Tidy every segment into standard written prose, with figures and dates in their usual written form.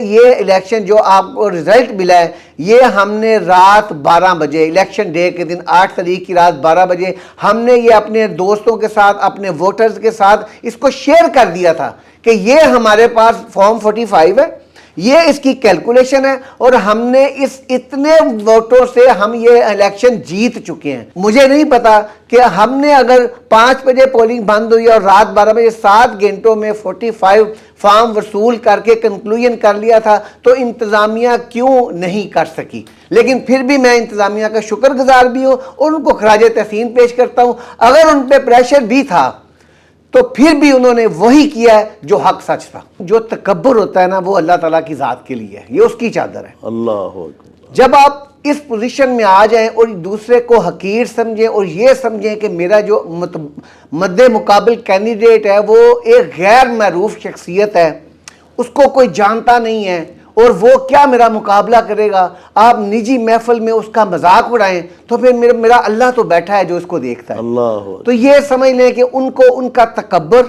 یہ الیکشن جو آپ کو رزلٹ ملا ہے یہ ہم نے رات 12 بجے الیکشن ڈے کے دن 8 تاریخ کی رات 12 بجے ہم نے یہ اپنے دوستوں کے ساتھ اپنے ووٹرز کے ساتھ اس کو شیئر کر دیا تھا کہ یہ ہمارے پاس فارم 45 ہے، یہ اس کی کیلکولیشن ہے اور ہم نے اس اتنے ووٹوں سے ہم یہ الیکشن جیت چکے ہیں۔ مجھے نہیں پتا کہ ہم نے اگر 5 بجے پولنگ بند ہوئی اور رات 12 بجے 7 گھنٹوں میں 45 فارم وصول کر کے کنکلوژن کر لیا تھا تو انتظامیہ کیوں نہیں کر سکی۔ لیکن پھر بھی میں انتظامیہ کا شکر گزار بھی ہوں اور ان کو خراج تحسین پیش کرتا ہوں۔ اگر ان پہ پریشر بھی تھا تو پھر بھی انہوں نے وہی کیا ہے جو حق سچ تھا۔ جو تکبر ہوتا ہے نا وہ اللہ تعالیٰ کی ذات کے لیے ہے، یہ اس کی چادر ہے۔ اللہ اکبر۔ جب آپ اس پوزیشن میں آ جائیں اور دوسرے کو حقیر سمجھیں اور یہ سمجھیں کہ میرا جو مد مقابل کینڈیڈیٹ ہے وہ ایک غیر معروف شخصیت ہے، اس کو کوئی جانتا نہیں ہے اور وہ کیا میرا مقابلہ کرے گا، آپ نجی محفل میں اس کا مذاق اڑائیں تو پھر میرا اللہ تو بیٹھا ہے جو اس کو دیکھتا ہے۔ اللہ تو یہ سمجھ لیں کہ ان کو ان کا تکبر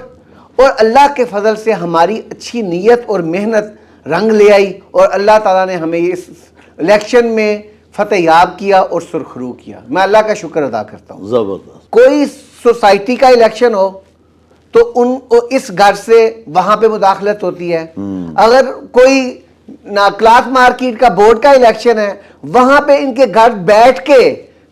اور اللہ کے فضل سے ہماری اچھی نیت اور محنت رنگ لے آئی اور اللہ تعالیٰ نے ہمیں اس الیکشن میں فتح یاب کیا اور سرخرو کیا۔ میں اللہ کا شکر ادا کرتا ہوں۔ زبردست۔ کوئی سوسائٹی کا الیکشن ہو تو اس گھر سے وہاں پہ مداخلت ہوتی ہے، اگر کوئی کلاس مارکیٹ کا بورڈ کا الیکشن ہے وہاں پہ ان کے گھر بیٹھ کے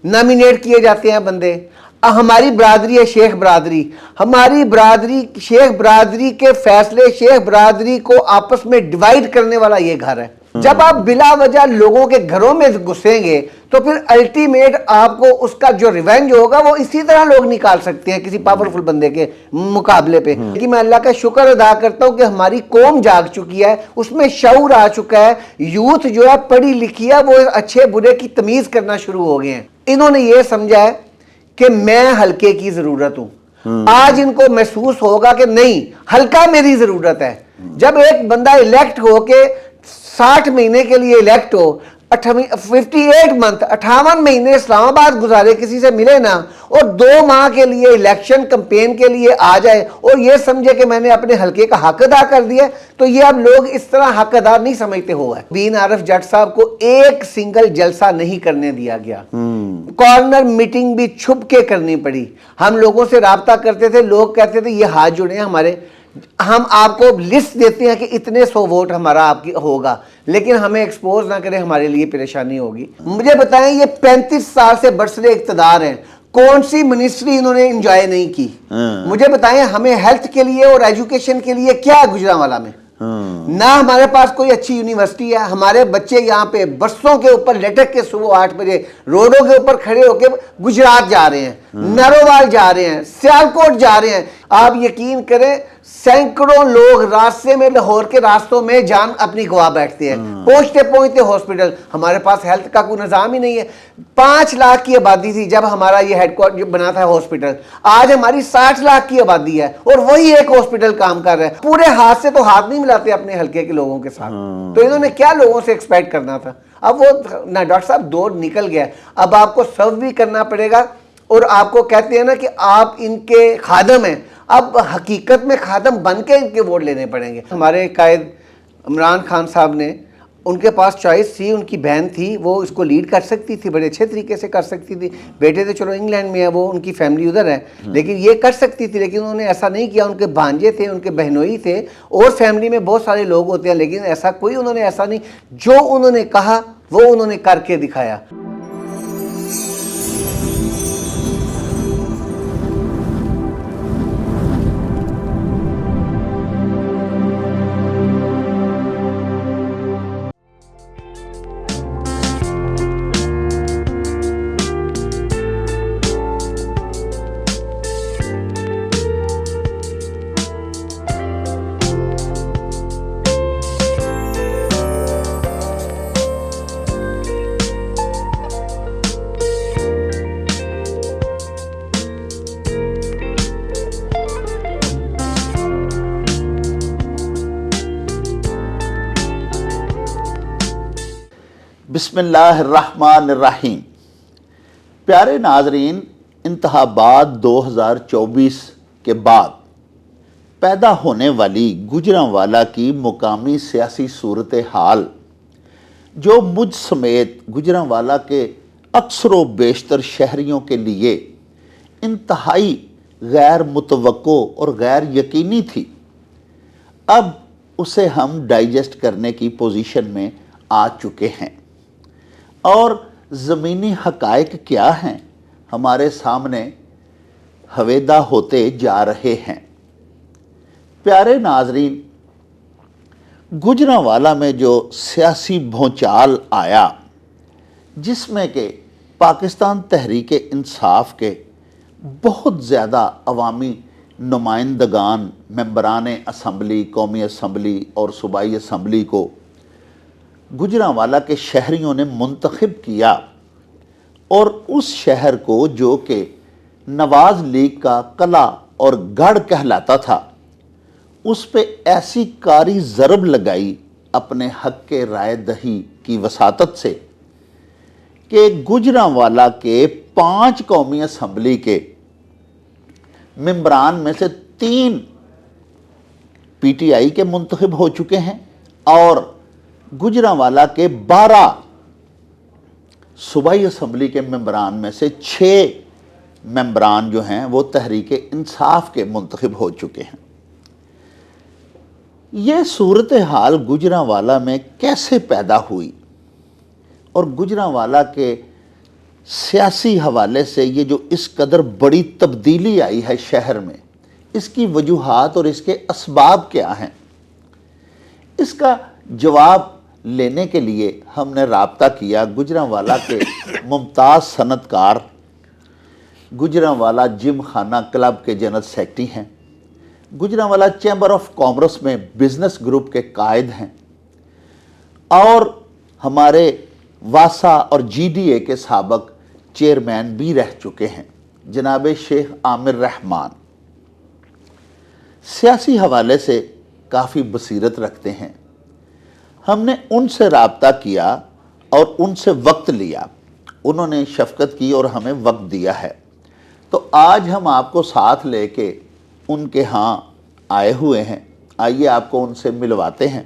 نامینیٹ کیے جاتے ہیں بندے۔ ہماری برادری ہے شیخ برادری، ہماری برادری شیخ برادری کے فیصلے شیخ برادری کو آپس میں ڈیوائیڈ کرنے والا یہ گھر ہے۔ جب آپ بلا وجہ لوگوں کے گھروں میں گھسیں گے تو پھر الٹیمیٹ آپ کو اس کا جو ریونج ہوگا وہ اسی طرح لوگ نکال سکتے ہیں کسی پاورفل بندے کے مقابلے پہ۔ لیکن میں اللہ کا شکر ادا کرتا ہوں کہ ہماری قوم جاگ چکی ہے، اس میں شعور آ چکا ہے، یوتھ جو ہے پڑھی لکھی ہے، وہ اچھے برے کی تمیز کرنا شروع ہو گئے ہیں۔ انہوں نے یہ سمجھا ہے کہ میں ہلکے کی ضرورت ہوں۔ آج ان کو محسوس ہوگا کہ نہیں، ہلکا میری ضرورت ہے۔ جب ایک بندہ الیکٹ ہو کے 60 مہینے کے لیے الیکٹ ہو، 58 منتھ 58 مہینے اسلام آباد گزارے، کسی سے ملے نا، اور 2 ماہ کے لیے الیکشن کمپین کے لیے آ جائے اور یہ سمجھے کہ میں نے اپنے حلقے کا حق ادا کر دیا، تو یہ اب لوگ اس طرح حق ادا نہیں سمجھتے ہوا ہے۔ بین عارف جٹ صاحب کو ایک سنگل جلسہ نہیں کرنے دیا گیا، کارنر میٹنگ بھی چھپ کے کرنی پڑی۔ ہم لوگوں سے رابطہ کرتے تھے، لوگ کہتے تھے یہ ہاتھ جڑے ہیں ہمارے، ہم آپ کو لسٹ دیتے ہیں کہ اتنے 100 ووٹ ہمارا آپ کی ہوگا، لیکن ہمیں ایکسپوز نہ کریں، ہمارے لیے پریشانی ہوگی۔ مجھے بتائیں یہ 35 سال سے برسرے اقتدار ہیں، کون سی منسٹری انہوں نے انجوائے نہیں کی؟ مجھے بتائیں ہمیں ہیلتھ کے لیے اور ایجوکیشن کے لیے کیا ہے گجرانوالہ میں؟ نہ ہمارے پاس کوئی اچھی یونیورسٹی ہے، ہمارے بچے یہاں پہ برسوں کے اوپر لٹک کے صبح 8 بجے روڈوں کے اوپر کھڑے ہو کے گجرات جا رہے ہیں، نروال جا رہے ہیں، سیالکوٹ جا رہے ہیں۔ آپ یقین کریں سینکڑوں لوگ راستے میں لاہور کے راستوں میں جان اپنی گوا بیٹھتے ہیں، پہنچتے پہنچتے ہاسپٹل۔ ہمارے پاس ہیلتھ کا کوئی نظام ہی نہیں ہے۔ 5 لاکھ کی آبادی تھی جب ہمارا یہ ہیڈ کوارٹر بنا تھا ہاسپٹل، آج ہماری 60 لاکھ کی آبادی ہے اور وہی ایک ہاسپٹل کام کر رہا ہے۔ پورے ہاتھ سے تو ہاتھ نہیں ملاتے اپنے حلقے کے لوگوں کے ساتھ، تو انہوں نے کیا لوگوں سے ایکسپیکٹ کرنا تھا؟ اب وہ نہ ڈاکٹر صاحب دور نکل گیا، اب آپ کو سرو بھی کرنا پڑے گا، اور آپ کو کہتے ہیں نا کہ آپ ان کے خادم ہیں، اب حقیقت میں خادم بن کے ان کے ووٹ لینے پڑیں گے۔ ہمارے قائد عمران خان صاحب نے، ان کے پاس چوائس تھی، ان کی بہن تھی، وہ اس کو لیڈ کر سکتی تھی، بڑے اچھے طریقے سے کر سکتی تھی۔ بیٹے تو چلو انگلینڈ میں ہے، وہ ان کی فیملی ادھر ہے، لیکن یہ کر سکتی تھی، لیکن انہوں نے ایسا نہیں کیا۔ ان کے بھانجے تھے، ان کے بہنوئی تھے، اور فیملی میں بہت سارے لوگ ہوتے ہیں، لیکن ایسا کوئی انہوں نے ایسا نہیں، جو انہوں نے کہا وہ انہوں نے کر کے دکھایا۔ بسم اللہ الرحمن الرحیم۔ پیارے ناظرین، انتخابات 2024 کے بعد پیدا ہونے والی گجرانوالہ کی مقامی سیاسی صورتحال جو مجھ سمیت گجرانوالہ کے اکثر و بیشتر شہریوں کے لیے انتہائی غیر متوقع اور غیر یقینی تھی، اب اسے ہم ڈائجسٹ کرنے کی پوزیشن میں آ چکے ہیں، اور زمینی حقائق کیا ہیں ہمارے سامنے ہویدا ہوتے جا رہے ہیں۔ پیارے ناظرین، گجرانوالہ میں جو سیاسی بھونچال آیا، جس میں کہ پاکستان تحریک انصاف کے بہت زیادہ عوامی نمائندگان، ممبران اسمبلی، قومی اسمبلی اور صوبائی اسمبلی کو گجرانوالہ کے شہریوں نے منتخب کیا، اور اس شہر کو جو کہ نواز لیگ کا قلعہ اور گڑھ کہلاتا تھا، اس پہ ایسی کاری ضرب لگائی اپنے حق کے رائے دہی کی وساطت سے کہ گجرانوالہ کے 5 قومی اسمبلی کے ممبران میں سے 3 پی ٹی آئی کے منتخب ہو چکے ہیں، اور گجرانوالہ کے 12 صوبائی اسمبلی کے ممبران میں سے 6 ممبران جو ہیں وہ تحریک انصاف کے منتخب ہو چکے ہیں۔ یہ صورتحال گجرانوالہ میں کیسے پیدا ہوئی، اور گجرانوالہ کے سیاسی حوالے سے یہ جو اس قدر بڑی تبدیلی آئی ہے شہر میں، اس کی وجوہات اور اس کے اسباب کیا ہیں، اس کا جواب لینے کے لیے ہم نے رابطہ کیا گجرانوالہ کے ممتاز صنعت کار، گجرانوالہ جم خانہ کلب کے جنرل سیکرٹری ہیں، گجرانوالہ چیمبر آف کامرس میں بزنس گروپ کے قائد ہیں، اور ہمارے واسا اور جی ڈی اے کے سابق چیئرمین بھی رہ چکے ہیں جناب شیخ عامر رحمان۔ سیاسی حوالے سے کافی بصیرت رکھتے ہیں۔ ہم نے ان سے رابطہ کیا اور ان سے وقت لیا، انہوں نے شفقت کی اور ہمیں وقت دیا ہے، تو آج ہم آپ کو ساتھ لے کے ان کے ہاں آئے ہوئے ہیں۔ آئیے آپ کو ان سے ملواتے ہیں،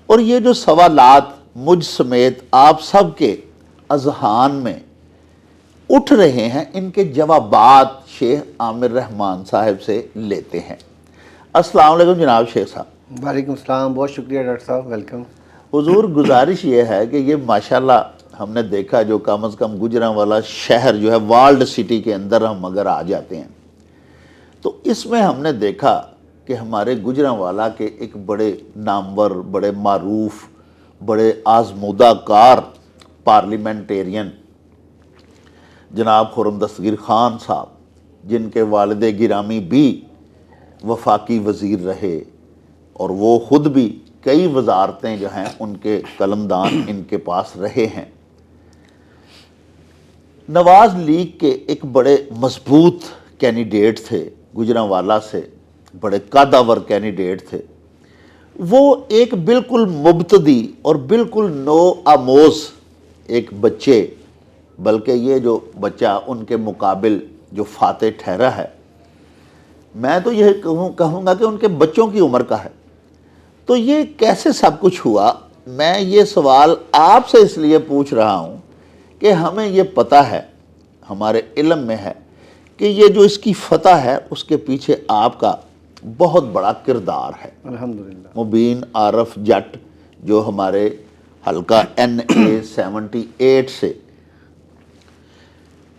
اور یہ جو سوالات مجھ سمیت آپ سب کے اذہان میں اٹھ رہے ہیں، ان کے جوابات شیخ عامر رحمان صاحب سے لیتے ہیں۔ السلام علیکم جناب شیخ صاحب۔ وعلیکم السلام، بہت شکریہ ڈاکٹر صاحب، ویلکم۔ حضور گزارش یہ ہے کہ یہ ماشاءاللہ ہم نے دیکھا جو کم از کم گجرانوالہ شہر جو ہے والڈ سٹی کے اندر ہم اگر آ جاتے ہیں تو اس میں ہم نے دیکھا کہ ہمارے گجرانوالہ کے ایک بڑے نامور، بڑے معروف، بڑے آزمودہ کار پارلیمنٹیرین جناب خرم دستگیر خان صاحب، جن کے والد گرامی بھی وفاقی وزیر رہے، اور وہ خود بھی کئی وزارتیں جو ہیں ان کے قلمدان ان کے پاس رہے ہیں، نواز لیگ کے ایک بڑے مضبوط کینڈیڈیٹ تھے، گجرانوالہ سے بڑے قادور کینڈیڈیٹ تھے۔ وہ ایک بالکل مبتدی اور بالکل نو آموز ایک بچے، بلکہ یہ جو بچہ ان کے مقابل جو فاتح ٹھہرا ہے، میں تو یہ کہوں گا کہ ان کے بچوں کی عمر کا ہے۔ تو یہ کیسے سب کچھ ہوا؟ میں یہ سوال آپ سے اس لیے پوچھ رہا ہوں کہ ہمیں یہ پتہ ہے، ہمارے علم میں ہے کہ یہ جو اس کی فتح ہے اس کے پیچھے آپ کا بہت بڑا کردار ہے۔ الحمدللہ۔ مبین عارف جٹ جو ہمارے حلقہ NA 78 سے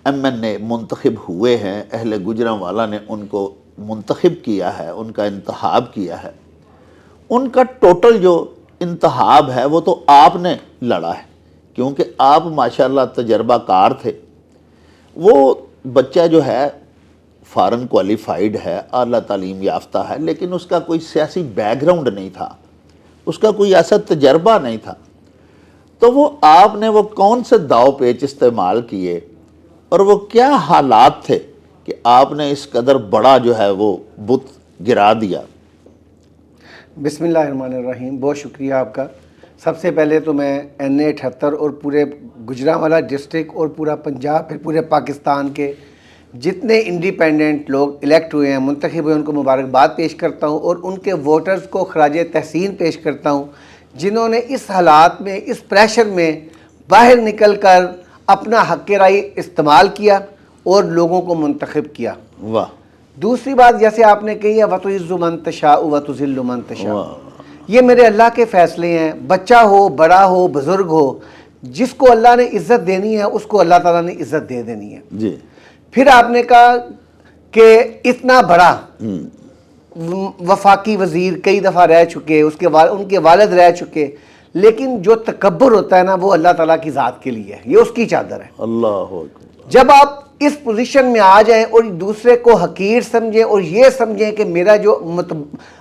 MNA منتخب ہوئے ہیں، اہل گجرانوالہ نے ان کو منتخب کیا ہے، ان کا انتخاب کیا ہے، ان کا ٹوٹل جو انتخاب ہے وہ تو آپ نے لڑا ہے، کیونکہ آپ ماشاءاللہ تجربہ کار تھے۔ وہ بچہ جو ہے فارن کوالیفائیڈ ہے، اعلیٰ تعلیم یافتہ ہے، لیکن اس کا کوئی سیاسی بیک گراؤنڈ نہیں تھا، اس کا کوئی ایسا تجربہ نہیں تھا، تو وہ آپ نے وہ کون سے داؤ پیچ استعمال کیے، اور وہ کیا حالات تھے کہ آپ نے اس قدر بڑا جو ہے وہ بت گرا دیا؟ بسم اللہ الرحمن الرحیم، بہت شکریہ آپ کا۔ سب سے پہلے تو میں NA 78 اور پورے گجرانوالہ ڈسٹرکٹ اور پورا پنجاب، پھر پورے پاکستان کے جتنے انڈیپینڈنٹ لوگ الیکٹ ہوئے ہیں، منتخب ہوئے، ان کو مبارکباد پیش کرتا ہوں اور ان کے ووٹرز کو خراج تحسین پیش کرتا ہوں، جنہوں نے اس حالات میں، اس پریشر میں باہر نکل کر اپنا حق رائے استعمال کیا اور لوگوں کو منتخب کیا۔ واہ۔ دوسری بات جیسے آپ نے کہی ہے وَتُعِزُّ مَن تَشَاءُ وَتُذِلُّ مَن تَشَاءُ، یہ میرے اللہ کے فیصلے ہیں۔ بچہ ہو، بڑا ہو، بزرگ ہو، جس کو اللہ نے عزت دینی ہے اس کو اللہ تعالیٰ نے عزت دے دینی ہے۔ جی۔ پھر آپ نے کہا کہ اتنا بڑا وفاقی وزیر کئی دفعہ رہ چکے، ان کے والد رہ چکے، لیکن جو تکبر ہوتا ہے نا وہ اللہ تعالیٰ کی ذات کے لیے ہے، یہ اس کی چادر ہے۔ اللہ اکبر۔ جب آپ اس پوزیشن میں آ جائیں اور دوسرے کو حقیر سمجھیں اور یہ سمجھیں کہ میرا جو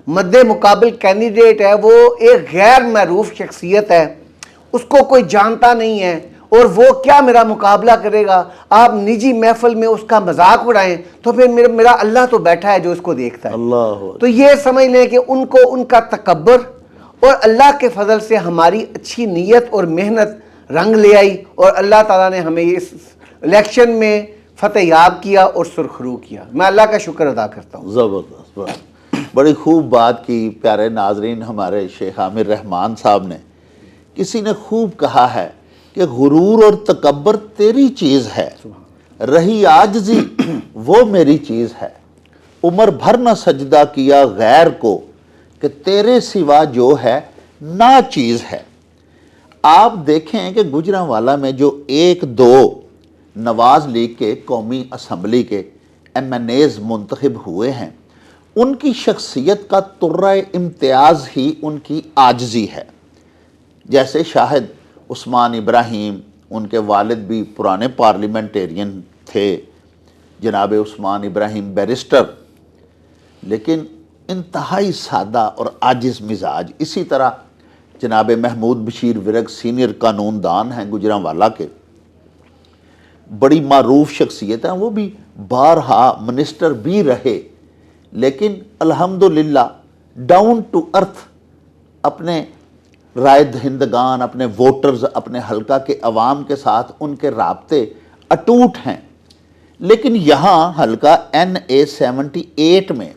مد مقابل کینڈیڈیٹ ہے وہ ایک غیر معروف شخصیت ہے، اس کو کوئی جانتا نہیں ہے اور وہ کیا میرا مقابلہ کرے گا، آپ نجی محفل میں اس کا مذاق اڑائیں، تو پھر میرا اللہ تو بیٹھا ہے جو اس کو دیکھتا ہے۔ اللہ تو یہ سمجھ لیں کہ ان کو ان کا تکبر اور اللہ کے فضل سے ہماری اچھی نیت اور محنت رنگ لے آئی اور اللہ تعالیٰ نے ہمیں اس الیکشن میں فتح یاب کیا اور سرخرو کیا۔ میں اللہ کا شکر ادا کرتا ہوں۔ زبردست، بڑی خوب بات کی پیارے ناظرین۔ ہمارے شیخ عامر رحمان صاحب نے، کسی نے خوب کہا ہے کہ غرور اور تکبر تیری چیز ہے، رہی عاجزی وہ میری چیز ہے، عمر بھر نہ سجدہ کیا غیر کو کہ تیرے سوا جو ہے نا چیز ہے۔ آپ دیکھیں کہ گجرانوالہ میں جو ایک دو نواز لیگ کے قومی اسمبلی کے ایم این ایز منتخب ہوئے ہیں، ان کی شخصیت کا طرۂ امتیاز ہی ان کی عاجزی ہے۔ جیسے شاہد عثمان ابراہیم، ان کے والد بھی پرانے پارلیمنٹیرین تھے، جناب عثمان ابراہیم بیرسٹر، لیکن انتہائی سادہ اور عاجز مزاج۔ اسی طرح جناب محمود بشیر ورگ سینئر قانون دان ہیں گجرانوالہ کے، بڑی معروف شخصیت ہیں، وہ بھی بارہا منسٹر بھی رہے، لیکن الحمدللہ ڈاؤن ٹو ارتھ اپنے رائے دہندگان، اپنے ووٹرز، اپنے حلقہ کے عوام کے ساتھ ان کے رابطے اٹوٹ ہیں۔ لیکن یہاں حلقہ NA-78 میں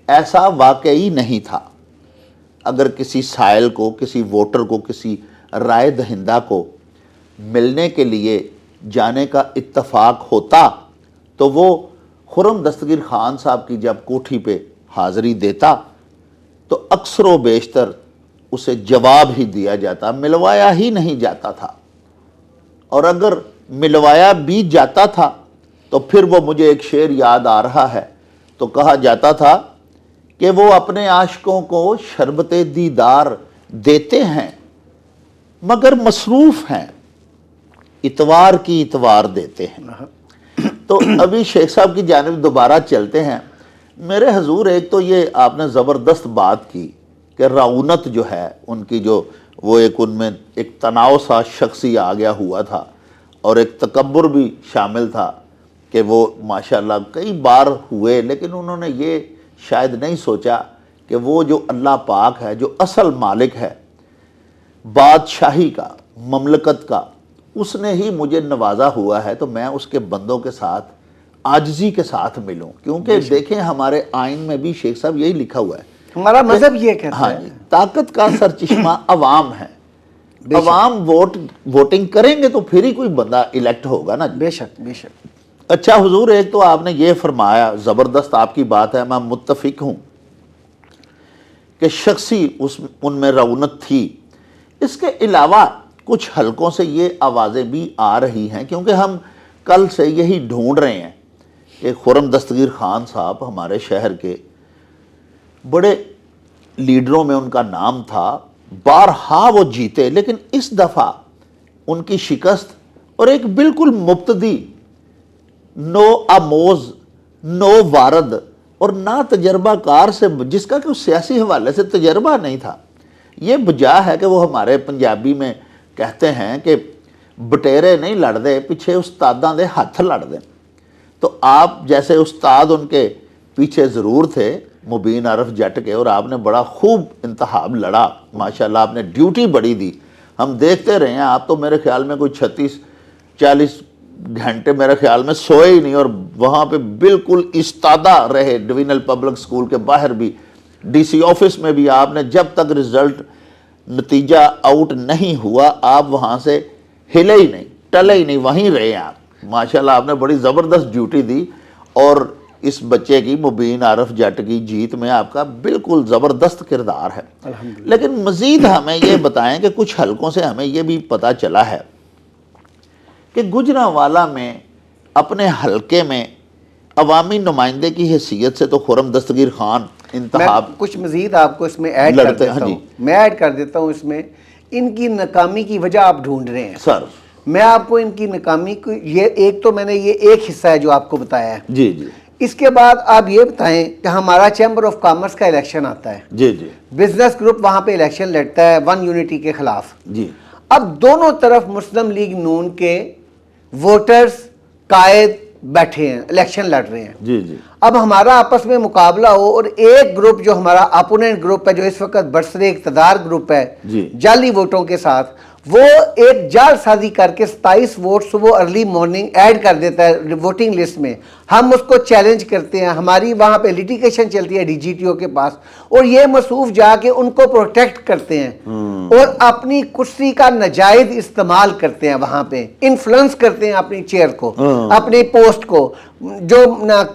ایسا واقعی نہیں تھا۔ اگر کسی سائل کو، کسی ووٹر کو، کسی رائے دہندہ کو ملنے کے لیے جانے کا اتفاق ہوتا تو وہ خرم دستگیر خان صاحب کی جب کوٹھی پہ حاضری دیتا تو اکثر و بیشتر اسے جواب ہی دیا جاتا، ملوایا ہی نہیں جاتا تھا، اور اگر ملوایا بھی جاتا تھا تو پھر وہ، مجھے ایک شعر یاد آ رہا ہے، تو کہا جاتا تھا کہ وہ اپنے عاشقوں کو شربت دیدار دیتے ہیں مگر مصروف ہیں، اتوار کی اتوار دیتے ہیں۔ تو ابھی شیخ صاحب کی جانب دوبارہ چلتے ہیں۔ میرے حضور، ایک تو یہ آپ نے زبردست بات کی کہ رعونت جو ہے ان کی، جو وہ ایک ان میں ایک تناؤ سا شخصی آ گیا ہوا تھا، اور ایک تکبر بھی شامل تھا کہ وہ ماشاءاللہ کئی بار ہوئے، لیکن انہوں نے یہ شاید نہیں سوچا کہ وہ جو اللہ پاک ہے، جو اصل مالک ہے بادشاہی کا، مملکت کا، اس نے ہی مجھے نوازا ہوا ہے، تو میں اس کے بندوں کے ساتھ عاجزی کے ساتھ ملوں۔ کیونکہ دیکھیں ہمارے آئین میں بھی شیخ صاحب یہی لکھا ہوا ہے، ہمارا مذہب یہ کہتا ہے، طاقت کا سرچشمہ عوام ہے، عوام ووٹنگ کریں گے تو پھر ہی کوئی بندہ الیکٹ ہوگا نا۔ بے شک بے شک۔ اچھا حضور، ایک تو آپ نے یہ فرمایا، زبردست آپ کی بات ہے، میں متفق ہوں کہ شخصی ان میں رعونت تھی۔ اس کے علاوہ کچھ حلقوں سے یہ آوازیں بھی آ رہی ہیں، کیونکہ ہم کل سے یہی ڈھونڈ رہے ہیں کہ خرم دستگیر خان صاحب ہمارے شہر کے بڑے لیڈروں میں ان کا نام تھا، بارہا وہ جیتے، لیکن اس دفعہ ان کی شکست، اور ایک بالکل مبتدی، نو آموز، نو وارد اور نہ تجربہ کار سے، جس کا کہ سیاسی حوالے سے تجربہ نہیں تھا۔ یہ بجا ہے کہ وہ ہمارے پنجابی میں کہتے ہیں کہ بٹیرے نہیں لڑ دے، پیچھے استاداں دے ہاتھ لڑ دیں۔ تو آپ جیسے استاد ان کے پیچھے ضرور تھے، مبین عرف جٹ کے، اور آپ نے بڑا خوب انتخاب لڑا، ماشاءاللہ آپ نے ڈیوٹی بڑی دی، ہم دیکھتے رہے ہیں۔ آپ تو میرے خیال میں کوئی 36-40 گھنٹے میرے خیال میں سوئے ہی نہیں، اور وہاں پہ بالکل استادہ رہے، ڈوینل پبلک سکول کے باہر بھی، ڈی سی آفس میں بھی آپ نے جب تک رزلٹ نتیجہ آؤٹ نہیں ہوا آپ وہاں سے ہلے ہی نہیں، ٹلے ہی نہیں، وہیں رہے آپ۔ ماشاءاللہ آپ نے بڑی زبردست ڈیوٹی دی، اور اس بچے کی مبین عارف جٹ کی جیت میں آپ کا بالکل زبردست کردار ہے۔ لیکن مزید ہمیں یہ بتائیں کہ کچھ حلقوں سے ہمیں یہ بھی پتہ چلا ہے کہ گجرانوالہ میں اپنے حلقے میں عوامی نمائندے کی حیثیت سے تو خرم دستگیر خان میں انتخاب کچھ مزید آپ کو اس میں ایڈ کر دیتا ہوں، میں ایڈ کر دیتا ہوں اس میں ان کی ناکامی کی وجہ آپ ڈھونڈ رہے ہیں سر۔ میں آپ کو ان کی ناکامی کو یہ ایک تو میں نے یہ ایک حصہ ہے جو آپ کو بتایا ہے، جی جی اس کے بعد آپ یہ بتائیں کہ ہمارا چیمبر آف کامرس کا الیکشن آتا ہے، جی جی بزنس گروپ وہاں پہ الیکشن لڑتا ہے ون یونٹی کے خلاف۔ جی اب دونوں طرف مسلم لیگ نون کے ووٹرز قائد بیٹھے ہیں، الیکشن لڑ رہے ہیں۔ جی جی اب ہمارا آپس میں مقابلہ ہو اور ایک گروپ جو ہمارا اپوننٹ گروپ ہے جو اس وقت برسر اقتدار گروپ ہے جی جعلی ووٹوں کے ساتھ، وہ ایک جال سازی کر کے 27 ووٹ صبح ارلی مارننگ ایڈ کر دیتا ہے ووٹنگ لسٹ میں، ہم اس کو چیلنج کرتے ہیں، ہماری وہاں پہ لیٹیگیشن چلتی ہے ڈی جی ٹی او کے پاس، اور یہ مصروف جا کے ان کو پروٹیکٹ کرتے ہیں اور اپنی کرسی کا ناجائز استعمال کرتے ہیں، وہاں پہ انفلوئنس کرتے ہیں اپنی چیئر کو، اپنی پوسٹ کو، جو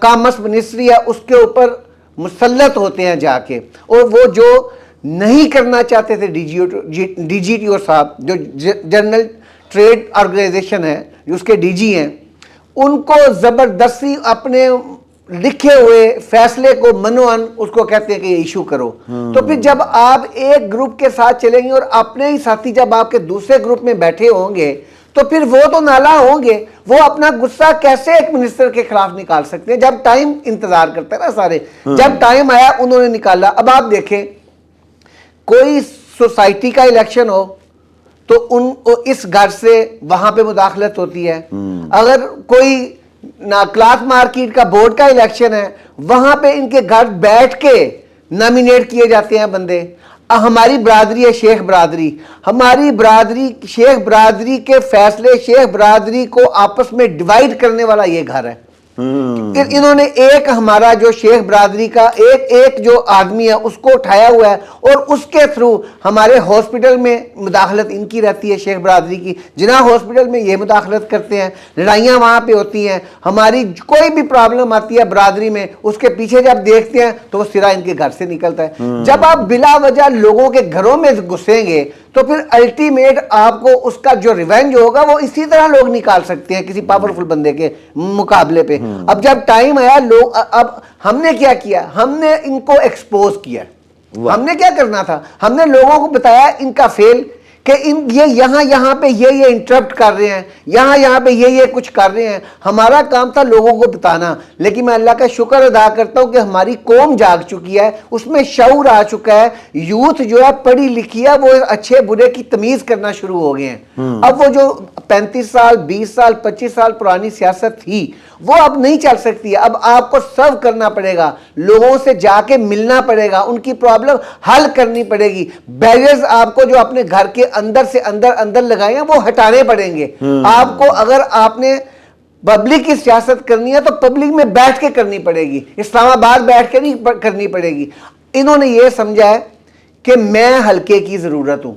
کامرس منسٹری ہے اس کے اوپر مسلط ہوتے ہیں جا کے، اور وہ جو نہیں کرنا چاہتے تھے ڈی جی ٹی او صاحب جو جنرل ٹریڈ آرگنائزیشن ہے جو اس کے ڈی جی ہیں، ان کو زبردستی اپنے لکھے ہوئے فیصلے کو منوان اس کو کہتے ہیں کہ یہ ایشو کرو۔ تو پھر جب آپ ایک گروپ کے ساتھ چلیں گے اور اپنے ہی ساتھی جب آپ کے دوسرے گروپ میں بیٹھے ہوں گے تو پھر وہ تو نالا ہوں گے، وہ اپنا غصہ کیسے ایک منسٹر کے خلاف نکال سکتے ہیں جب ٹائم انتظار کرتا ہے نا سارے، جب ٹائم آیا انہوں نے نکالا۔ اب آپ دیکھیں کوئی سوسائٹی کا الیکشن ہو تو اس گھر سے وہاں پہ مداخلت ہوتی ہے، اگر کوئی کلاس مارکیٹ کا بورڈ کا الیکشن ہے وہاں پہ ان کے گھر بیٹھ کے نامینیٹ کیے جاتے ہیں بندے۔ ہماری برادری ہے شیخ برادری، ہماری برادری شیخ برادری کے فیصلے شیخ برادری کو آپس میں ڈیوائیڈ کرنے والا یہ گھر ہے۔ انہوں نے ایک ہمارا جو شیخ برادری کا ایک جو آدمی ہے اس کو اٹھایا ہوا ہے اور اس کے تھرو ہمارے ہاسپٹل میں مداخلت ان کی رہتی ہے شیخ برادری کی، جناح ہاسپٹل میں یہ مداخلت کرتے ہیں، لڑائیاں وہاں پہ ہوتی ہیں، ہماری کوئی بھی پرابلم آتی ہے برادری میں اس کے پیچھے جب دیکھتے ہیں تو وہ سرا ان کے گھر سے نکلتا ہے۔ جب آپ بلا وجہ لوگوں کے گھروں میں گھسیں گے تو پھر الٹیمیٹ آپ کو اس کا جو ریونج ہوگا وہ اسی طرح لوگ نکال سکتے ہیں کسی پاورفل بندے کے مقابلے پہ۔ اب جب ٹائم آیا لوگ، اب ہم نے کیا کیا، ہم نے ان کو ایکسپوز کیا۔ ہم نے کیا کرنا تھا، ہم نے لوگوں کو بتایا ان کا فیل کہ یہ یہاں پہ یہ انٹرپٹ کر رہے ہیں، یہاں پہ یہ کچھ کر رہے ہیں۔ ہمارا کام تھا لوگوں کو بتانا، لیکن میں اللہ کا شکر ادا کرتا ہوں کہ ہماری قوم جاگ چکی ہے، اس میں شعور آ چکا ہے، یوتھ جو ہے پڑھی لکھی ہے، وہ اچھے برے کی تمیز کرنا شروع ہو گئے ہیں۔ اب وہ جو 35 سال 20 سال 25 سال پرانی سیاست تھی وہ اب نہیں چل سکتی ہے، اب آپ کو سرو کرنا پڑے گا، لوگوں سے جا کے ملنا پڑے گا، ان کی پرابلم حل کرنی پڑے گی، بیریئرز آپ کو جو اپنے گھر کے اندر سے اندر لگائے ہیں وہ ہٹانے پڑیں گے۔ آپ کو اگر آپ نے پبلک کی سیاست کرنی ہے تو پبلک میں بیٹھ کے کرنی پڑے گی، اسلام آباد بیٹھ کے نہیں کرنی پڑے گی۔ انہوں نے یہ سمجھا ہے کہ میں حلقے کی ضرورت ہوں،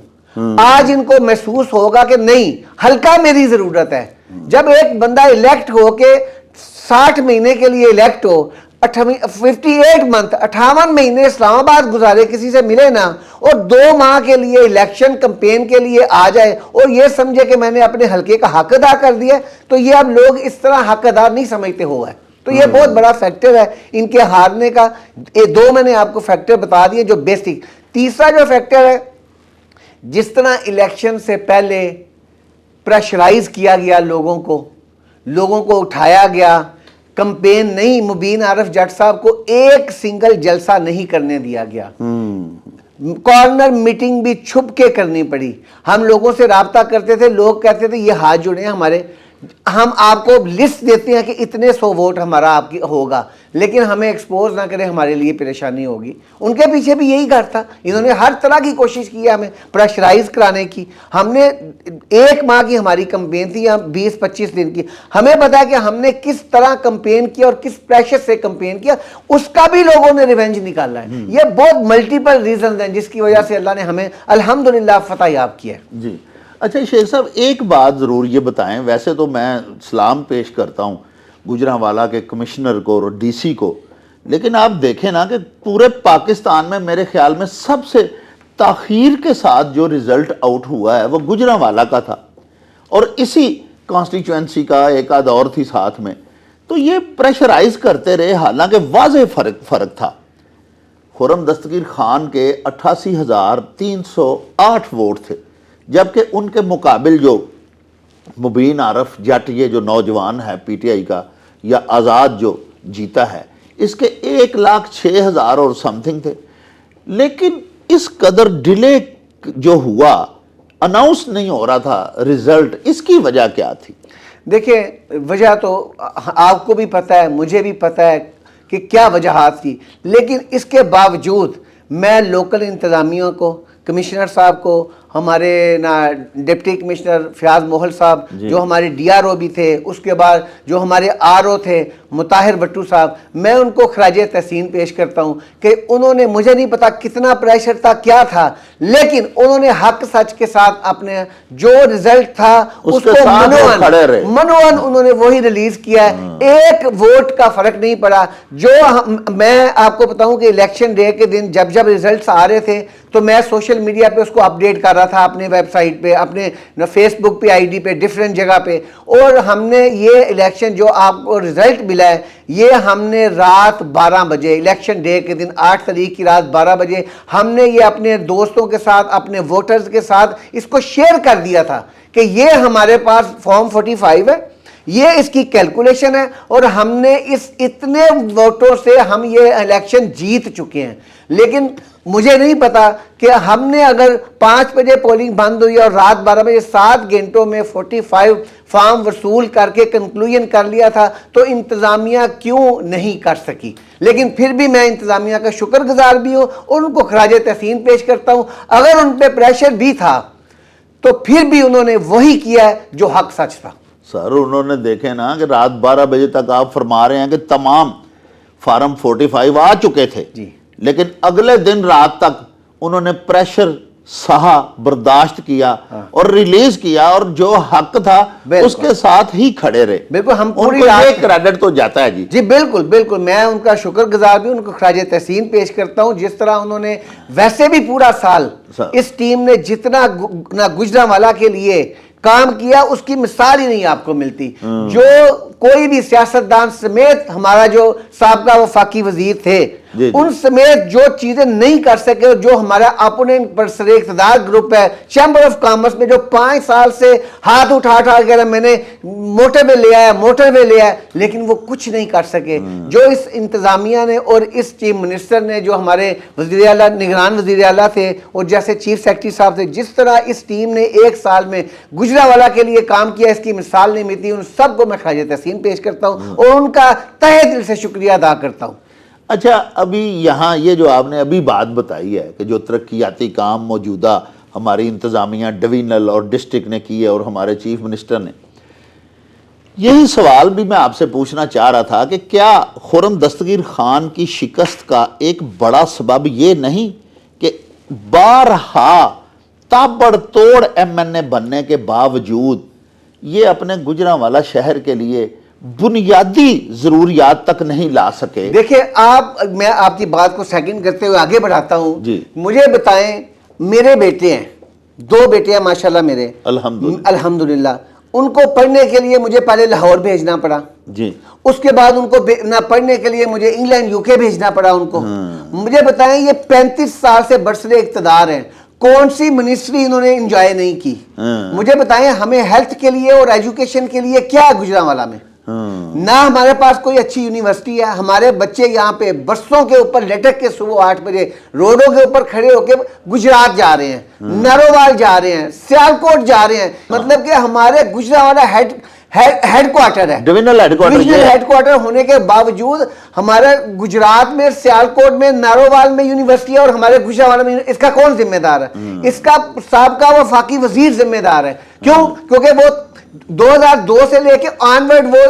آج ان کو محسوس ہوگا کہ نہیں حلقہ میری ضرورت ہے۔ جب ایک بندہ الیکٹ ہو کے 60 مہینے کے لیے الیکٹ ہو، 58 منتھ 58 مہینے اسلام آباد گزارے، کسی سے ملے نا، اور 2 ماہ کے لیے الیکشن کمپین کے لیے آ جائے اور یہ سمجھے کہ میں نے اپنے حلقے کا حق ادا کر دیا، تو یہ اب لوگ اس طرح حق ادا نہیں سمجھتے ہوا ہے۔ تو یہ بہت بڑا فیکٹر ہے ان کے ہارنے کا۔ 2 میں نے آپ کو فیکٹر بتا دیے جو بیسک۔ تیسرا جو فیکٹر ہے، جس طرح الیکشن سے پہلے پریشرائز کیا گیا لوگوں کو اٹھایا گیا، کمپین نہیں، مبین عارف جٹ صاحب کو ایک سنگل جلسہ نہیں کرنے دیا گیا، کارنر میٹنگ بھی چھپ کے کرنی پڑی۔ ہم لوگوں سے رابطہ کرتے تھے، لوگ کہتے تھے یہ ہاتھ جڑے ہیں ہمارے ہم آپ کو لسٹ دیتے ہیں کہ اتنے 100 ووٹ ہمارا آپ کی ہوگا، لیکن ہمیں ایکسپوز نہ کرے، ہمارے لیے پریشانی ہوگی۔ ان کے پیچھے بھی یہی گھر تھا، انہوں نے ہر طرح کی کوشش کی ہمیں پریشرائز کرانے کی۔ ہم نے 1 ماہ کی ہماری کمپین تھی یا 20-25 دن کی، ہمیں پتا ہے کہ ہم نے کس طرح کمپین کیا اور کس پریشر سے کمپین کیا، اس کا بھی لوگوں نے ریونج نکالا ہے۔ یہ بہت ملٹیپل ریزنز ہیں جس کی وجہ سے اللہ نے ہمیں الحمدللہ فتح یاب کیا ہے۔ جی اچھا شیخ صاحب، ایک بات ضرور یہ بتائیں، ویسے تو میں سلام پیش کرتا ہوں گجرانوالہ کے کمشنر کو اور ڈی سی کو، لیکن آپ دیکھیں نا کہ پورے پاکستان میں میرے خیال میں سب سے تاخیر کے ساتھ جو رزلٹ آؤٹ ہوا ہے وہ گجرانوالہ کا تھا، اور اسی کانسٹیچوئنسی کا ایک آدھ اور تھی ساتھ میں، تو یہ پریشرائز کرتے رہے، حالانکہ واضح فرق تھا۔ خرم دستگیر خان کے 88,308 ووٹ تھے، جبکہ ان کے مقابل جو مبین عارف جٹ، یہ جو نوجوان ہے پی ٹی آئی کا، یا آزاد جو جیتا ہے، اس کے 1,06,000 اور سمتھنگ تھے۔ لیکن اس قدر ڈیلے جو ہوا، اناؤنس نہیں ہو رہا تھا رزلٹ، اس کی وجہ کیا تھی؟ دیکھیں وجہ تو آپ کو بھی پتہ ہے، مجھے بھی پتہ ہے کہ کیا وجہات تھی، لیکن اس کے باوجود میں لوکل انتظامیہ کو، کمشنر صاحب کو، ہمارے ڈپٹی کمشنر فیاض موہل صاحب جو ہمارے ڈی آر او بھی تھے، اس کے بعد جو ہمارے آر او تھے مطاہر بٹو صاحب، میں ان کو خراج تحسین پیش کرتا ہوں کہ انہوں نے، مجھے نہیں پتا کتنا پریشر تھا، کیا تھا، لیکن انہوں نے حق سچ کے ساتھ اپنے جو رزلٹ تھا اس کو منوان انہوں نے وہی ریلیز کیا ہے۔ 1 ووٹ کا فرق نہیں پڑا۔ جو میں آپ کو بتاؤں کہ الیکشن ڈے کے دن جب رزلٹس آ رہے تھے تو میں سوشل میڈیا پہ اس کو اپڈیٹ کر رہا تھا، اپنے ویب سائٹ پہ، اپنے فیس بک پہ، آئی ڈی پہ، ڈیفرنٹ جگہ پہ، اور ہم نے یہ الیکشن جو آپ کو رزلٹ ملا ہے، یہ ہم نے رات 12 بجے، الیکشن ڈے کے دن 8 تاریخ کی رات 12 بجے ہم نے یہ اپنے دوستوں کے ساتھ، اپنے ووٹرز کے ساتھ اس کو شیئر کر دیا تھا کہ یہ ہمارے پاس فارم 45 ہے، یہ اس کی کیلکولیشن ہے، اور ہم نے اس اتنے ووٹوں سے ہم یہ الیکشن جیت چکے ہیں۔ لیکن مجھے نہیں پتا کہ ہم نے اگر 5 بجے پولنگ بند ہوئی اور رات 12 بجے 7 گھنٹوں میں 45 فارم وصول کر کے کنکلوژن کر لیا تھا تو انتظامیہ کیوں نہیں کر سکی۔ لیکن پھر بھی میں انتظامیہ کا شکر گزار بھی ہوں اور ان کو خراج تحسین پیش کرتا ہوں۔ اگر ان پہ پریشر بھی تھا تو پھر بھی انہوں نے وہی کیا ہے جو حق سچ تھا۔ سر انہوں نے دیکھے نا کہ رات 12 بجے تک آپ فرما رہے ہیں کہ تمام فارم 45 آ چکے تھے، لیکن اگلے دن رات تک انہوں نے پریشر سہا، برداشت کیا اور ریلیز کیا، اور جو حق تھا اس کے ساتھ ہی کھڑے رہے۔ بالکل، ہم ان کو یہ کریڈٹ تو جاتا ہے۔ جی بالکل بالکل، میں ان کا شکر گزار بھی، ان کو خراج تحسین پیش کرتا ہوں۔ جس طرح انہوں نے ویسے بھی پورا سال اس ٹیم نے جتنا گجرانوالہ کے لیے کام کیا، اس کی مثال ہی نہیں آپ کو ملتی۔ جو کوئی بھی سیاستدان سمیت ہمارا جو سابقہ وفاقی وزیر تھے، ان سمیت جو چیزیں نہیں کر سکے، جو ہمارا اپوننٹ پر سر اقتدار گروپ ہے چیمبر آف کامرس میں، جو 5 سال سے ہاتھ اٹھا کہہ رہا میں نے موٹر وے لے آیا، موٹر وے لے آیا، لیکن وہ کچھ نہیں کر سکے۔ جو اس انتظامیہ نے اور اس چیف منسٹر نے، جو ہمارے وزیر اعلیٰ، نگران وزیر اعلیٰ تھے، اور جیسے چیف سیکرٹری صاحب تھے، جس طرح اس ٹیم نے 1 سال میں گجرانوالہ کے لیے کام کیا، اس کی مثال نہیں ملتی۔ ان سب کو میں خراج تحسین پیش کرتا ہوں اور ان کا تہہ دل سے شکریہ ادا کرتا ہوں۔ اچھا، ابھی یہاں یہ جو آپ نے ابھی بات بتائی ہے کہ جو ترقیاتی کام موجودہ ہماری انتظامیہ ڈوینل اور ڈسٹرکٹ نے کی ہے اور ہمارے چیف منسٹر نے، یہی سوال بھی میں آپ سے پوچھنا چاہ رہا تھا کہ کیا خرم دستگیر خان کی شکست کا ایک بڑا سبب یہ نہیں کہ بارہا تابڑ توڑ ایم این اے بننے کے باوجود یہ اپنے گجرانوالہ شہر کے لیے بنیادی ضروریات تک نہیں لا سکے؟ دیکھیں میں آپ کی بات کو سیکنڈ کرتے ہوئے آگے بڑھاتا ہوں۔ جی، مجھے بتائیں، میرے بیٹے ہیں، 2 بیٹے ہیں ماشاءاللہ میرے، الحمدللہ۔ ان کو پڑھنے کے لیے مجھے پہلے لاہور بھیجنا پڑا، جی، اس کے بعد ان کو نہ پڑھنے کے لیے مجھے انگلینڈ UK بھیجنا پڑا ان کو۔ مجھے بتائیں، یہ 35 سال سے برسر اقتدار ہیں، کون سی منسٹری انہوں نے انجوائے نہیں کی؟ مجھے بتائیں، ہمیں ہیلتھ کے لیے اور ایجوکیشن کے لیے کیا ہے گجرانوالہ میں؟ نہ ہمارے پاس کوئی اچھی یونیورسٹی ہے۔ ہمارے بچے یہاں پہ برسوں کے اوپر لٹک کے صبح 8 بجے روڈوں کے اوپر کھڑے ہو کے گجرات جا رہے ہیں، نروال جا رہے ہیں، سیالکوٹ جا رہے ہیں۔ مطلب کہ ہمارے گجرانوالہ ہیڈ کوارٹر ہے، ڈویژنل ہیڈ کوارٹر ہونے کے باوجود ہمارا گجرات میں سیالکوٹ میں نارووال میں یونیورسٹی ہے اور ہمارے گوجرانوالہ میں، اس کا کون ذمہ دار ہے؟ اس کا سابقہ وفاقی وزیر ذمہ دار ہے. کیوں؟ کیونکہ وہ 2002 سے لے کے آنورڈ وہ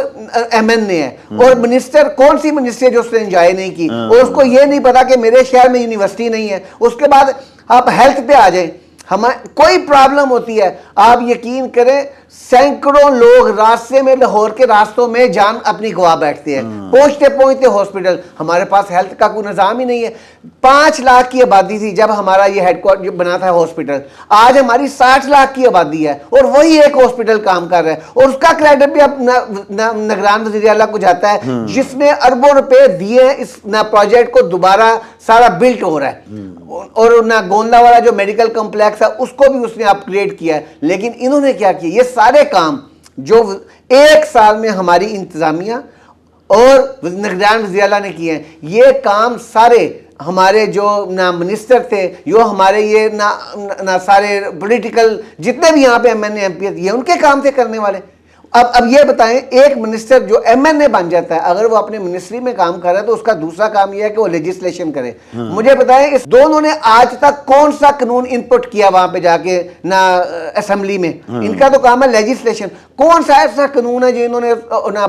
ایم این اے ہے، اور منسٹر کون سی منسٹری جو اس نے انجوائے نہیں کی، اور اس کو یہ نہیں پتا کہ میرے شہر میں یونیورسٹی نہیں ہے. اس کے بعد آپ ہیلتھ پہ آ جائیں، کوئی پرابلم ہوتی ہے آپ یقین کریں سینکڑوں لوگ راستے میں، لاہور کے راستوں میں جان اپنی گوا بیٹھتے ہیں پہنچتے پہنچتے ہاسپٹل. ہمارے پاس ہیلتھ کا کوئی نظام ہی نہیں ہے. 5 لاکھ کی آبادی تھی جب ہمارا یہ ہیڈ کوارٹر بنا تھا ہاسپٹل، آج ہماری 60 لاکھ کی آبادی ہے اور وہی ایک ہاسپٹل کام کر رہا ہے، اور اس کا کریڈٹ بھی اب نگران وزیر اعلیٰ کو جاتا ہے جس نے اربوں روپے دیے ہیں اس پروجیکٹ کو دوبارہ سارا بلٹ ہو رہا ہے. اور نہ گوندا والا جو میڈیکل کمپلیکس ہے اس کو بھی اس نے اپ گریڈ کیا ہے. لیکن انہوں نے کیا کیا؟ یہ سارے کام جو 1 سال میں ہماری انتظامیہ اور نگران وزیر اعلیٰ نے کیے ہیں، یہ کام سارے ہمارے جو نہ منسٹر تھے، جو ہمارے یہ نہ سارے پولیٹیکل جتنے بھی یہاں پہ M N A M P یہ ان کے کام تھے کرنے والے. اب یہ بتائیں، ایک منسٹر جو ایم این اے بن جاتا ہے اگر وہ اپنے منسٹری میں کام کر رہا ہے تو اس کا دوسرا کام یہ ہے کہ وہ لیجسلیشن کرے. مجھے بتائیں اس دونوں نے آج تک کون سا قانون انپٹ کیا وہاں پہ جا کے نہ اسمبلی میں؟ ان کا تو کام ہے لیجسلیشن. کون سا ایسا قانون ہے جو انہوں نے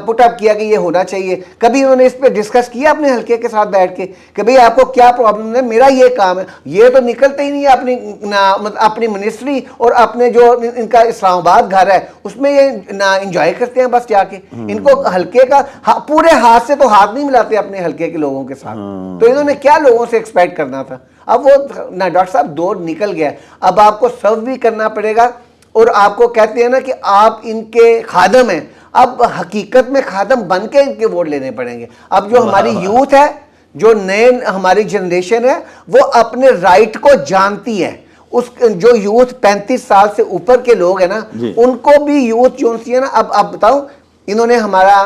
پٹ اپ کیا کہ یہ ہونا چاہیے؟ کبھی انہوں نے اس پہ ڈسکس کیا اپنے حلقے کے ساتھ بیٹھ کے کہ بھئی آپ کو کیا پرابلم ہے؟ میرا یہ کام ہے. یہ تو نکلتے ہی نہیں ہے اپنی منسٹری اور اپنے جو ان کا اسلام آباد گھر ہے اس میں یہ نہ انجوائے کرتے ہیں بس جا کے. ان کو حلقے کا پورے ہاتھ سے تو ہاتھ نہیں ملاتے اپنے حلقے کے لوگوں کے ساتھ. تو انہوں نے کیا لوگوں سے ایکسپیکٹ کرنا تھا؟ اب وہ نہ ڈاکٹر صاحب دور نکل گیا، اب آپ کو سرو بھی کرنا پڑے گا. اور آپ کو کہتے ہیں نا کہ آپ ان کے خادم ہیں، اب حقیقت میں خادم بن کے ان کے ووٹ لینے پڑیں گے. اب جو ہماری یوتھ ہے، جو نئے ہماری جنریشن ہے، وہ اپنے رائٹ کو جانتی ہے. جو یوتھ 35 سال سے اوپر کے لوگ ہیں نا، ان کو بھی یوتھ جو سی ہے نا، اب بتاؤ انہوں نے ہمارا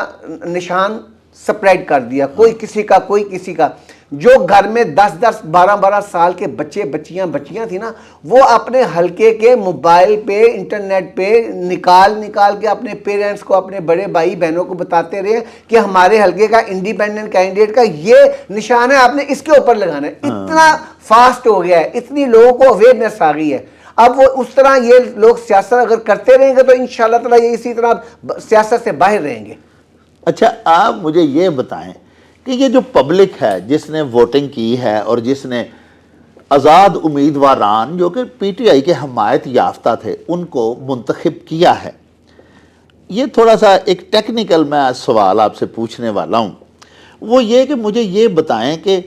نشان سپریڈ کر دیا، کوئی کسی کا کوئی کسی کا. جو گھر میں 10 12 سال کے بچیاں تھی نا، وہ اپنے حلقے کے موبائل پہ انٹرنیٹ پہ نکال کے اپنے پیرنٹس کو، اپنے بڑے بھائی بہنوں کو بتاتے رہے کہ ہمارے حلقے کا انڈیپینڈنٹ کینڈیڈیٹ کا یہ نشان ہے، آپ نے اس کے اوپر لگانا ہے. اتنا فاسٹ ہو گیا ہے، اتنی لوگوں کو اویئرنیس آ گئی ہے. اب وہ اس طرح یہ لوگ سیاست اگر کرتے رہیں گے تو انشاءاللہ تعالیٰ یہ اسی طرح سیاست سے باہر رہیں گے. اچھا آپ مجھے یہ بتائیں کہ یہ جو پبلک ہے جس نے ووٹنگ کی ہے اور جس نے آزاد امیدواران جو کہ پی ٹی آئی کے حمایت یافتہ تھے ان کو منتخب کیا ہے، یہ تھوڑا سا ایک ٹیکنیکل میں سوال آپ سے پوچھنے والا ہوں. وہ یہ کہ مجھے یہ بتائیں کہ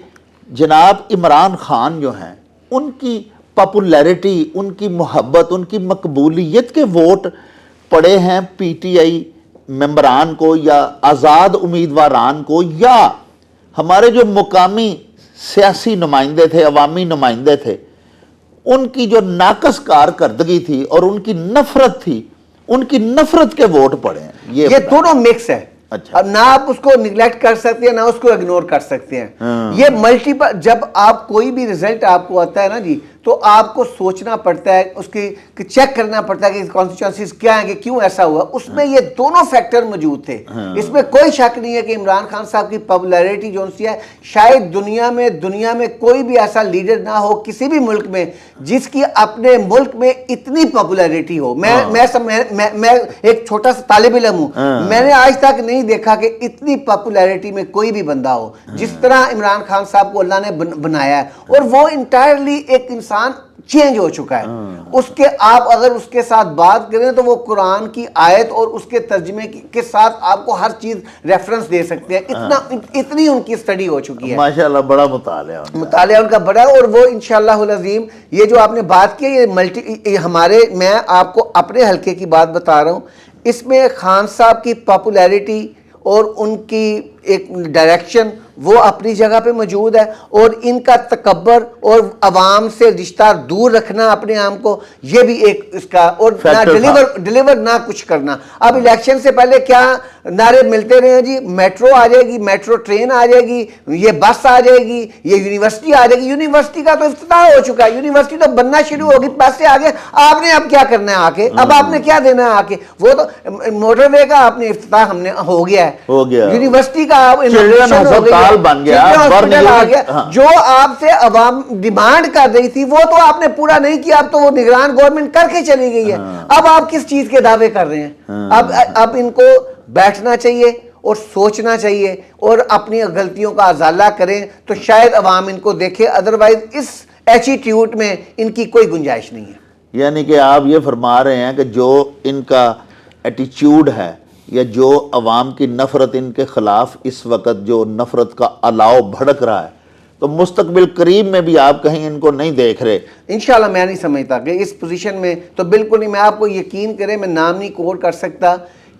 جناب عمران خان جو ہیں ان کی پاپولیرٹی، ان کی محبت، ان کی مقبولیت کے ووٹ پڑے ہیں پی ٹی آئی ممبران کو یا آزاد امیدواران کو، یا ہمارے جو مقامی سیاسی نمائندے تھے، عوامی نمائندے تھے، ان کی جو ناقص کارکردگی تھی اور ان کی نفرت تھی، ان کی نفرت کے ووٹ پڑے ہیں؟ یہ دونوں مکس ہے. اچھا. اب نہ آپ اس کو نگلیکٹ کر سکتے ہیں نہ اس کو اگنور کر سکتے ہیں. یہ ملٹیپل، جب آپ کوئی بھی رزلٹ آپ کو آتا ہے نا جی، تو آپ کو سوچنا پڑتا ہے، اس کی چیک کرنا پڑتا ہے کہ کانسٹیچوئنسیز کیا ہیں، کہ کیوں ایسا ہوا. اس میں یہ دونوں فیکٹر موجود تھے. اس میں کوئی شک نہیں ہے کہ عمران خان صاحب کی پاپولیرٹی جو سی ہے، شاید دنیا میں کوئی بھی ایسا لیڈر نہ ہو کسی بھی ملک میں جس کی اپنے ملک میں اتنی پاپولیرٹی ہو. میں ایک چھوٹا سا طالب علم ہوں، میں نے آج تک نہیں دیکھا کہ اتنی پاپولیرٹی میں کوئی بھی بندہ ہو جس طرح عمران خان صاحب کو اللہ نے بنایا ہے. اور وہ انٹائرلی ایک انسان چینج ہو چکا ہے. اس کے آپ اگر اس کے ساتھ بات کریں تو وہ قرآن کی آیت اور اس کے ترجمے کے ساتھ آپ کو ہر چیز ریفرنس دے سکتے ہیں. اتنی ان کی اسٹڈی ہو چکی ہے. ماشاءاللہ بڑا مطالعہ ان کا بڑا. اور وہ انشاءاللہ العظیم یہ جو آپ نے بات کی یہ میں آپ کو اپنے حلقے کی بات بتا رہا ہوں. اس میں خان صاحب کی پاپولیرٹی اور ان کی ایک ڈائریکشن وہ اپنی جگہ پہ موجود ہے، اور ان کا تکبر اور عوام سے رشتہ دور رکھنا اپنے عام کو، یہ بھی ایک اس کا، اور نہ ڈیلیور نہ کچھ کرنا۔ اب الیکشن سے پہلے کیا نعرے ملتے رہے ہیں جی، میٹرو آ جائے گی، میٹرو ٹرین آ جائے گی، یہ بس آ جائے گی، یہ یونیورسٹی آ جائے گی۔ یونیورسٹی کا تو افتتاح ہو چکا ہے، یونیورسٹی تو بننا شروع ہوگی، پیسے آگے، آپ نے اب کیا کرنا ہے آ کے، اب آپ نے کیا دینا ہے آ کے؟ وہ تو موٹر وے کا آپ نے افتتاح ہم نے ہو گیا ہے، یونیورسٹی کا بن گیا، جو آپ سے عوام ڈیمانڈ کر رہی تھی وہ تو آپ نے پورا نہیں کیا، اب تو وہ نگران گورنمنٹ کر کے چلی گئی ہے، اب آپ کس چیز کے دعوے کر رہے ہیں؟ اب ان کو بیٹھنا چاہیے اور سوچنا چاہیے اور اپنی غلطیوں کا ازالہ کریں تو شاید عوام ان کو دیکھے، ادروائز اس ایٹیٹیوڈ میں ان کی کوئی گنجائش نہیں ہے۔ یعنی کہ آپ یہ فرما رہے ہیں کہ جو ان کا ایٹیٹیوڈ ہے یا جو عوام کی نفرت ان کے خلاف اس وقت جو نفرت کا الاؤ بھڑک رہا ہے، تو مستقبل قریب میں بھی آپ کہیں ان کو نہیں دیکھ رہے؟ انشاءاللہ میں نہیں سمجھتا کہ اس پوزیشن میں تو بالکل نہیں۔ میں آپ کو یقین کریں، میں نام نہیں کوٹ کر سکتا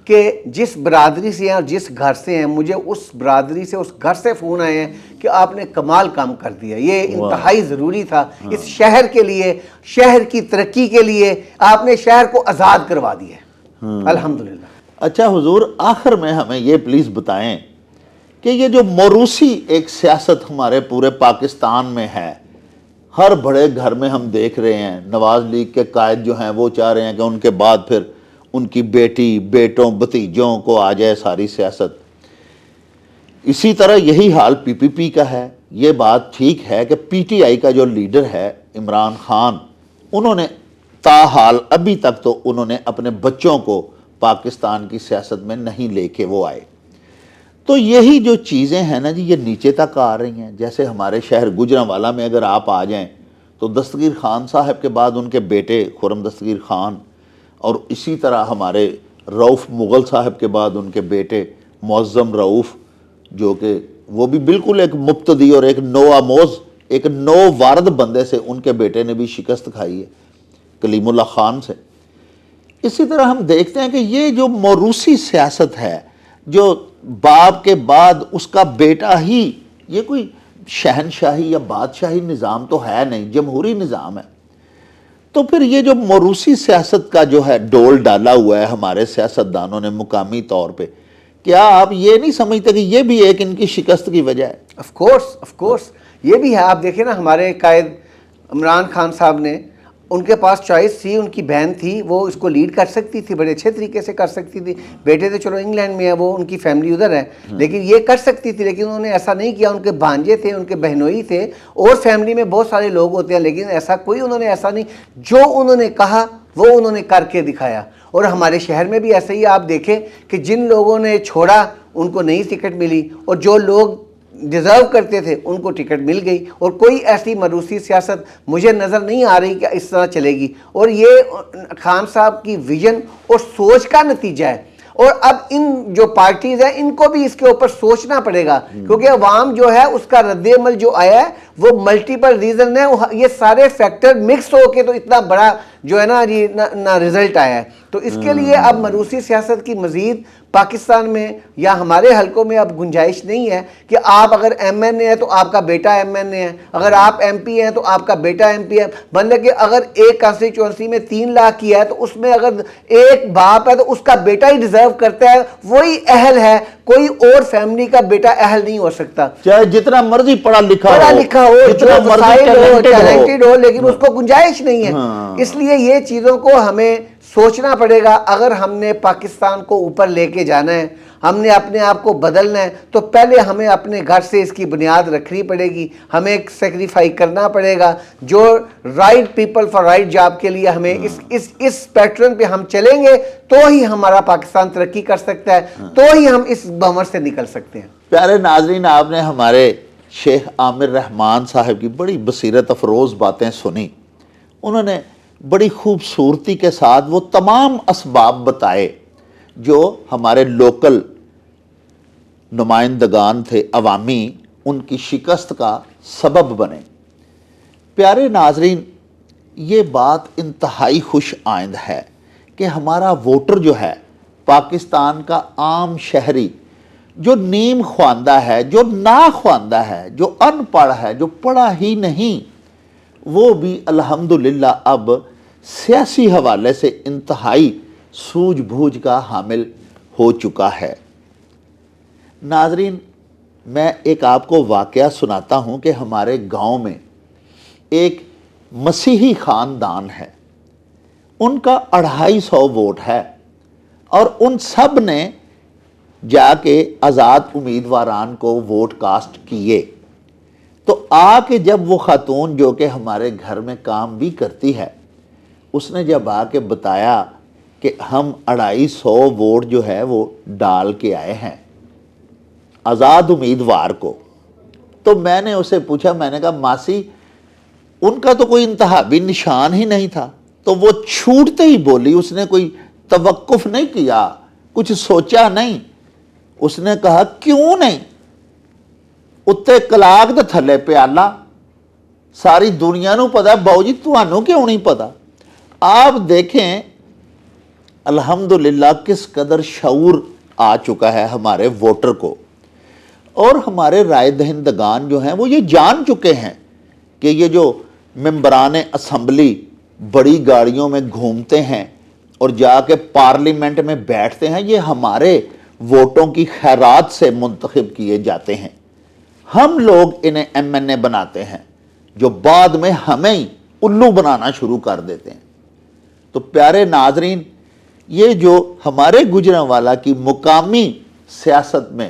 کہ جس برادری سے ہیں اور جس گھر سے ہیں، مجھے اس برادری سے، اس گھر سے فون آئے ہیں کہ آپ نے کمال کام کر دیا، یہ انتہائی ضروری تھا اس شہر کے لیے، شہر کی ترقی کے لیے، آپ نے شہر کو آزاد کروا دیا ہے، الحمدللہ۔ اچھا حضور، آخر میں ہمیں یہ پلیز بتائیں کہ یہ جو موروثی ایک سیاست ہمارے پورے پاکستان میں ہے، ہر بڑے گھر میں ہم دیکھ رہے ہیں، نواز لیگ کے قائد جو ہیں وہ چاہ رہے ہیں کہ ان کے بعد پھر ان کی بیٹی، بیٹوں، بھتیجوں کو آ جائے ساری سیاست۔ اسی طرح یہی حال پی پی پی کا ہے۔ یہ بات ٹھیک ہے کہ پی ٹی آئی کا جو لیڈر ہے عمران خان، انہوں نے تاحال ابھی تک تو انہوں نے اپنے بچوں کو پاکستان کی سیاست میں نہیں لے کے وہ آئے۔ تو یہی جو چیزیں ہیں نا جی، یہ نیچے تک آ رہی ہیں۔ جیسے ہمارے شہر گوجرانوالہ میں اگر آپ آ جائیں تو دستگیر خان صاحب کے بعد ان کے بیٹے خرم دستگیر خان، اور اسی طرح ہمارے رؤف مغل صاحب کے بعد ان کے بیٹے معظم رؤف، جو کہ وہ بھی بالکل ایک مبتدی اور ایک نو آموز، ایک نو وارد بندے سے ان کے بیٹے نے بھی شکست کھائی ہے، کلیم اللہ خان سے۔ اسی طرح ہم دیکھتے ہیں کہ یہ جو موروثی سیاست ہے، جو باپ کے بعد اس کا بیٹا ہی، یہ کوئی شہنشاہی یا بادشاہی نظام تو ہے نہیں، جمہوری نظام ہے۔ تو پھر یہ جو موروثی سیاست کا جو ہے ڈول ڈالا ہوا ہے ہمارے سیاستدانوں نے مقامی طور پہ، کیا آپ یہ نہیں سمجھتے کہ یہ بھی ایک ان کی شکست کی وجہ ہے؟ آف کورس یہ بھی ہے۔ آپ دیکھیں نا، ہمارے قائد عمران خان صاحب نے، ان کے پاس چوائس تھی، ان کی بہن تھی، وہ اس کو لیڈ کر سکتی تھی، بڑے اچھے طریقے سے کر سکتی تھی۔ بیٹے تو چلو انگلینڈ میں ہے، وہ ان کی فیملی ادھر ہے، لیکن یہ کر سکتی تھی، لیکن انہوں نے ایسا نہیں کیا۔ ان کے بھانجے تھے، ان کے بہنوئی تھے، اور فیملی میں بہت سارے لوگ ہوتے ہیں، لیکن ایسا کوئی انہوں نے ایسا نہیں، جو انہوں نے کہا وہ انہوں نے کر کے دکھایا۔ اور ہمارے شہر میں بھی ایسے ہی آپ دیکھیں کہ جن لوگوں نے چھوڑا ان کو نئی ٹکٹ ملی، اور جو لوگ ڈیزرو کرتے تھے ان کو ٹکٹ مل گئی، اور کوئی ایسی موروثی سیاست مجھے نظر نہیں آ رہی کہ اس طرح چلے گی۔ اور یہ خان صاحب کی ویژن اور سوچ کا نتیجہ ہے۔ اور اب ان جو پارٹیز ہیں ان کو بھی اس کے اوپر سوچنا پڑے گا، کیونکہ عوام جو ہے اس کا رد عمل جو آیا ہے وہ ملٹیپل ریزن ہے، یہ سارے فیکٹر مکس ہو کے تو اتنا بڑا جو ہے نا جی نہ رزلٹ آیا ہے۔ تو اس کے لیے اب موروثی سیاست کی مزید پاکستان میں یا ہمارے حلقوں میں اب گنجائش نہیں ہے کہ آپ اگر ایم این اے ہے تو آپ کا بیٹا ایم این اے ہے، اگر آپ ایم پی ہیں تو آپ کا بیٹا ایم پی ہے، مطلب کہ اگر ایک کانسٹیچوئنسی میں 3 لاکھ کی ہے تو اس میں اگر ایک باپ ہے تو اس کا بیٹا ہی ڈیزرو کرتا ہے، وہی اہل ہے، کوئی اور فیملی کا بیٹا اہل نہیں ہو سکتا، چاہے جتنا مرضی پڑھا لکھا ہو، جتنا مرضی ٹیلنٹڈ ہو، لیکن اس کو گنجائش نہیں ہے۔ اس لیے یہ چیزوں کو ہمیں سوچنا پڑے گا۔ اگر ہم نے پاکستان کو اوپر لے کے جانا ہے، ہم نے اپنے آپ کو بدلنا ہے، تو پہلے ہمیں اپنے گھر سے اس کی بنیاد رکھنی پڑے گی، ہمیں سیکریفائی کرنا پڑے گا۔ جو right people for right job کے لیے ہمیں اس پیٹرن پہ ہم چلیں گے تو ہی ہمارا پاکستان ترقی کر سکتا ہے، تو ہی ہم اس بھنور سے نکل سکتے ہیں۔ پیارے ناظرین، آپ نے ہمارے شیخ عامر رحمان صاحب کی بڑی بصیرت افروز باتیں سنی۔ انہوں نے بڑی خوبصورتی کے ساتھ وہ تمام اسباب بتائے جو ہمارے لوکل نمائندگان تھے عوامی، ان کی شکست کا سبب بنے۔ پیارے ناظرین، یہ بات انتہائی خوش آئند ہے کہ ہمارا ووٹر جو ہے، پاکستان کا عام شہری، جو نیم خواندہ ہے، جو نا خواندہ ہے، جو ان پڑھ ہے، جو پڑھا ہی نہیں، وہ بھی الحمدللہ اب سیاسی حوالے سے انتہائی سوجھ بوجھ کا حامل ہو چکا ہے۔ ناظرین، میں ایک آپ کو واقعہ سناتا ہوں کہ ہمارے گاؤں میں ایک مسیحی خاندان ہے، ان کا 250 ووٹ ہے، اور ان سب نے جا کے آزاد امیدواران کو ووٹ کاسٹ کیے۔ تو آ کے جب وہ خاتون جو کہ ہمارے گھر میں کام بھی کرتی ہے، اس نے جب آ کے بتایا کہ ہم 250 ووٹ جو ہے وہ ڈال کے آئے ہیں آزاد امیدوار کو، تو میں نے اسے پوچھا، میں نے کہا ماسی ان کا تو کوئی انتخابی نشان ہی نہیں تھا، تو وہ چھوٹتے ہی بولی، اس نے کوئی توقف نہیں کیا، کچھ سوچا نہیں۔ اس نے کہا کیوں نہیں؟ اتنے کلاک دے تھلے پیالہ، ساری دنیا نو پتا، باؤ جی تانوں کیوں نہیں پتا؟ آپ دیکھیں الحمدللہ کس قدر شعور آ چکا ہے ہمارے ووٹر کو، اور ہمارے رائے دہندگان جو ہیں وہ یہ جان چکے ہیں کہ یہ جو ممبران اسمبلی بڑی گاڑیوں میں گھومتے ہیں اور جا کے پارلیمنٹ میں بیٹھتے ہیں، یہ ہمارے ووٹوں کی خیرات سے منتخب کیے جاتے ہیں۔ ہم لوگ انہیں ایم این اے بناتے ہیں جو بعد میں ہمیں ہی الو بنانا شروع کر دیتے ہیں۔ تو پیارے ناظرین، یہ جو ہمارے گوجرانوالہ کی مقامی سیاست میں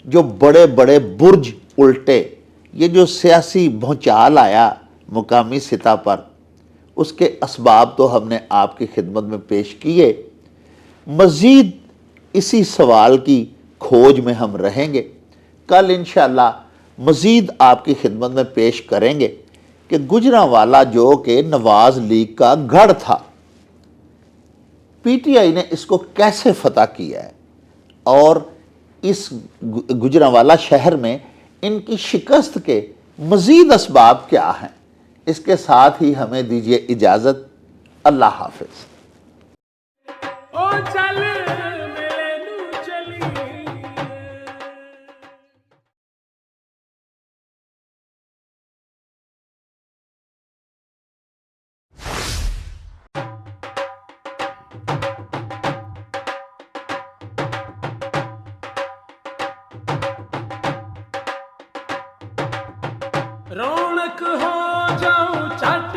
جو بڑے بڑے برج الٹے، یہ جو سیاسی بھونچال آیا مقامی سطح پر، اس کے اسباب تو ہم نے آپ کی خدمت میں پیش کیے۔ مزید اسی سوال کی کھوج میں ہم رہیں گے، کل انشاءاللہ مزید آپ کی خدمت میں پیش کریں گے کہ گوجرانوالہ جو کہ نواز لیگ کا گڑھ تھا، پی ٹی آئی نے اس کو کیسے فتح کیا ہے، اور اس گوجرانوالہ شہر میں ان کی شکست کے مزید اسباب کیا ہیں۔ اس کے ساتھ ہی ہمیں دیجیے اجازت۔ اللہ حافظ۔ او چل میرے نو چلی رونق ہو جاؤں چٹ